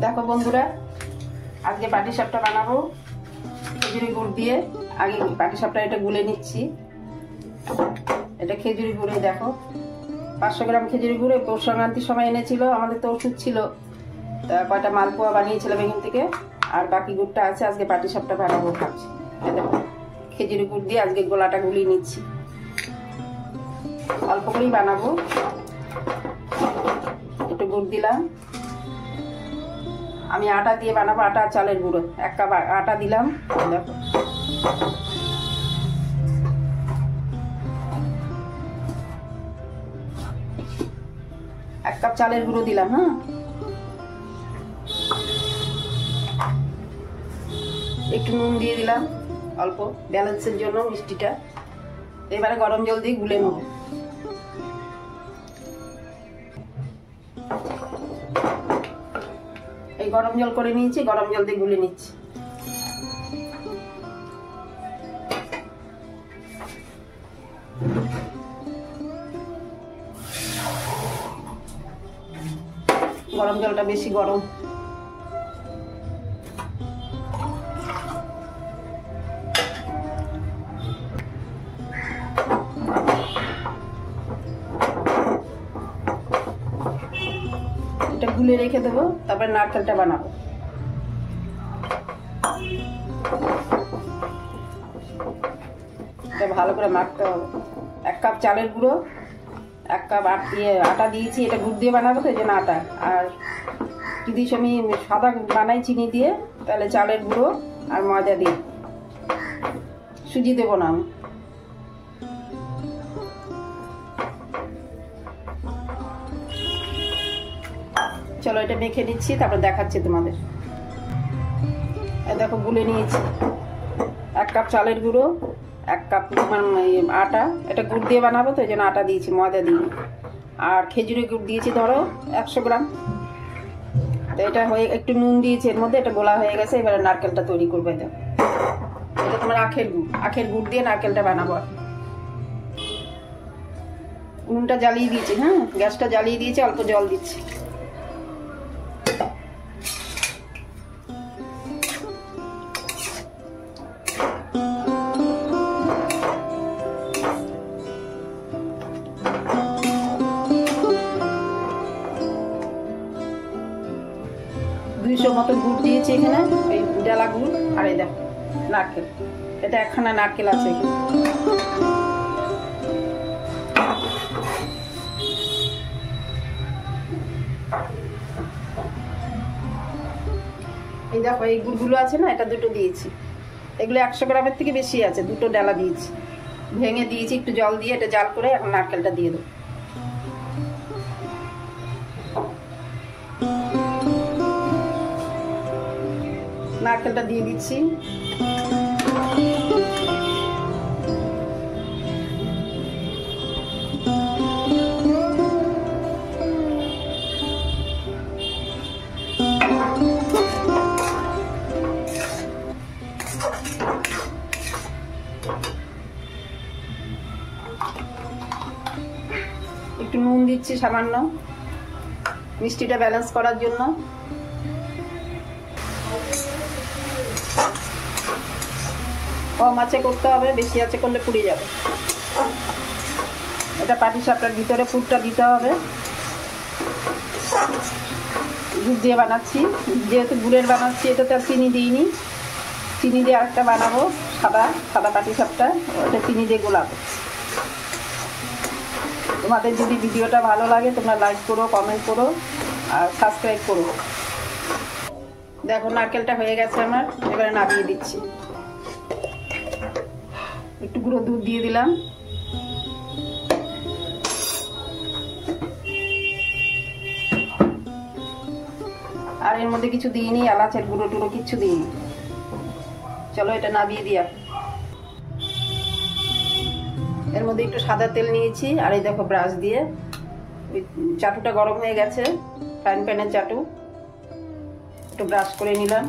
দেখো বন্ধুরা, আজকে পাটিসাপটা বানাবো খেজুরি গুড় দিয়ে। আগে পাটিসাপটা এটা গুলে নিচ্ছি। এটা খেজুরি গুড়ে দেখো 500 গ্রাম খেজুরি গুড়ে পৌষ সংক্রান্তির সময় এনেছিল, আমাদের তো ওষুধ ছিল, তা কয়টা মালপোয়া বানিয়েছিলাম এখান থেকে, আর বাকি গুড়টা আছে। আজকে পাটিসাপটা বানাবো ভাবছি। দেখো খেজুরি গুড় দিয়ে আজকে গোলাটা গুলিয়ে নিচ্ছি। অল্প করেই বানাবো। একটু গুড় দিলাম। আমি আটা দিয়ে বানাবো, আটা চালের গুঁড়ো। 1 কাপ আটা দিলাম। দেখো এক কাপ চালের গুঁড়ো দিলাম। হ্যাঁ, একটু নুন দিয়ে দিলাম অল্প, ব্যালেন্সের জন্য মিষ্টিটা। এবারে গরম জল দিয়ে গুলে নেব। এই গরম জল করে নিয়েছি, গরম জল দিয়ে গুলে নিচ্ছি। গরম জলটা বেশি গরম। এটা গুলে রেখে দেবো, তারপরে নারকেলটা বানাবো। এটা ভালো করে মাখতে হবে। 1 কাপ চালের গুঁড়ো, 1 কাপ আটা দিয়েছি। এটা গুড় দিয়ে বানাবো তো, এই জন্য আটা। আর যদি আমি সাদা বানাই চিনি দিয়ে, তাহলে চালের গুঁড়ো আর ময়দা দিই, সুজি দেবো না আমি। চলো এটা মেখে নিচ্ছি, তারপর দেখাচ্ছি তোমাদের। দেখো গুলে নিয়েছি। 1 কাপ চালের গুঁড়ো, 1 কাপ আটা। এটা গুড় দিয়ে বানাবো তো, এই জন্য আটা দিয়েছি, ময়দা দিই। আর খেজুরি গুড় দিয়েছি ধরো 100 গ্রাম। তো এটা হয়ে একটু নুন দিয়েছি এর মধ্যে, এটা গোলা হয়ে গেছে। এবারে নারকেলটা তৈরি করবে। দেখো এটা তোমার আখের গুড় দিয়ে নারকেলটা বানাবো। নুনটা জ্বালিয়ে দিয়েছি। হ্যাঁ, গ্যাসটা জ্বালিয়ে দিয়েছি, অল্প জল দিচ্ছি। মতো গুড় দিয়েছি এখানে, এই ডালা গুড়। আর এই দেখো নারকেল, এটা 1খানা নারকেল আছে এখানে। এই দেখো এই গুড়গুলো আছে না, এটা দুটো দিয়েছি। এগুলো 100 গ্রামের থেকে বেশি আছে, দুটো ডালা দিয়েছি। ভেঙে দিয়েছি একটু জল দিয়ে, এটা জাল করে এখন নারকেলটা দিয়ে দেবো। নারকেলটা দিয়ে দিচ্ছি। একটু নুন দিচ্ছি সামান্য, মিষ্টিটা ব্যালেন্স করার জন্য। কম আঁচে করতে হবে, বেশি আঁচে করলে পুড়ে যাবে। এটা পাটিসাপটার ভিতরে পুরটা দিতে হবে। গুড় দিয়ে বানাচ্ছি, যেহেতু গুড়ের বানাচ্ছি, এটাতে আর চিনি দিইনি। চিনি দিয়ে আরেকটা বানাবো, সাদা পাটিসাপটা, ওটা চিনি দিয়ে গোলাবো। তোমাদের যদি ভিডিওটা ভালো লাগে তোমরা লাইক করো, কমেন্ট করো আর সাবস্ক্রাইব করো। দেখো নারকেলটা হয়ে গেছে আমার, এবারে নামিয়ে দিচ্ছি। একটু গুঁড়ো দুধ দিয়ে দিলাম। আর এর মধ্যে কিছু দিইনি, এলাচের গুঁড়ো টুড়ো কিচ্ছু দিইনি। চলো এটা নামিয়ে দিয়া। এর মধ্যে একটু সাদা তেল নিয়েছি। আর এই দেখো ব্রাশ দিয়ে, চাটুটা গরম হয়ে গেছে, ফ্রাইং প্যানের চাটু, একটু ব্রাশ করে নিলাম।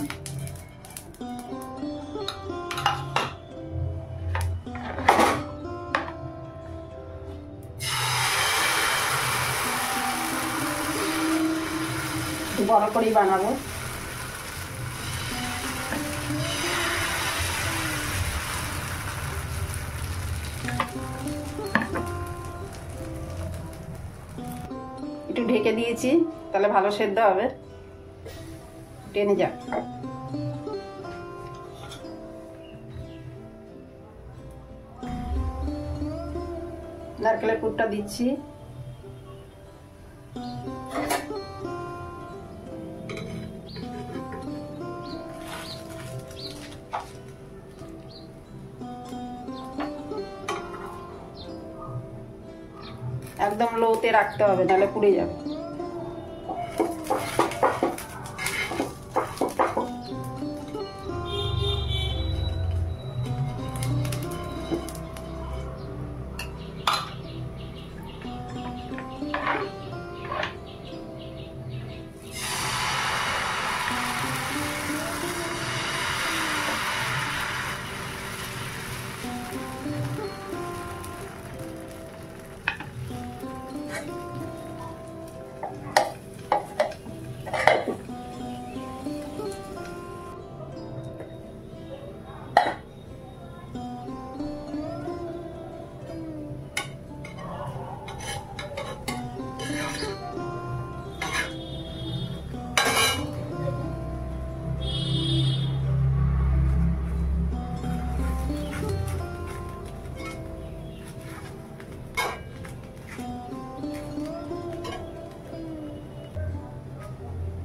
একটু বড় করেই বানাবো। একটু ঢেকে দিয়েছি, তাহলে ভালো সেদ্ধ হবে, টেনে যাক। নারকেলের পুরটা দিচ্ছি, একদম লোতে রাখতে হবে, নাহলে পুড়ে যাবে।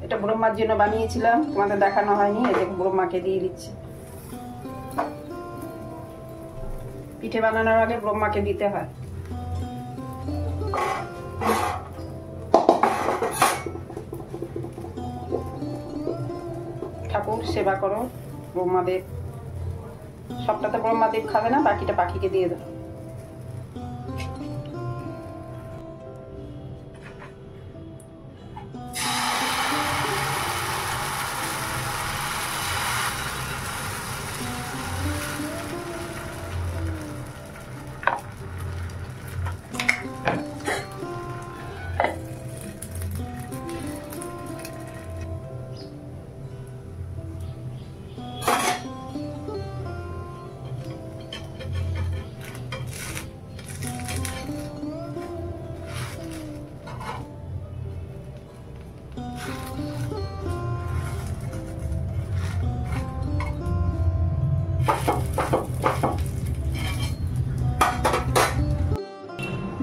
এটা ব্রহ্মার জন্য বানিয়েছিলাম, তোমাদের দেখানো হয়নি, এটা ব্রহ্মাকে দিয়ে দিচ্ছি। পিঠে বানানোর আগে ব্রহ্মাকে দিতে হয়। ঠাকুর সেবা করো, ব্রহ্মাদেব, সবটা তো ব্রহ্মাদেব খাবে না, বাকিটা পাখিকে দিয়ে দাও।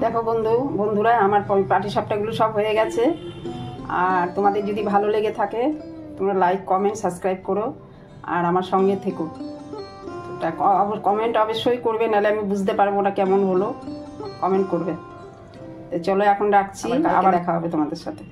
দেখো বন্ধুরা, আমার পাটিসাপটাগুলো সব হয়ে গেছে। আর তোমাদের যদি ভালো লেগে থাকে তোমরা লাইক, কমেন্ট, সাবস্ক্রাইব করো আর আমার সঙ্গে থেকো। কমেন্ট অবশ্যই করবে, নাহলে আমি বুঝতে পারবো না কেমন হলো। কমেন্ট করবে। চলো এখন রাখছি, আবার দেখা হবে তোমাদের সাথে।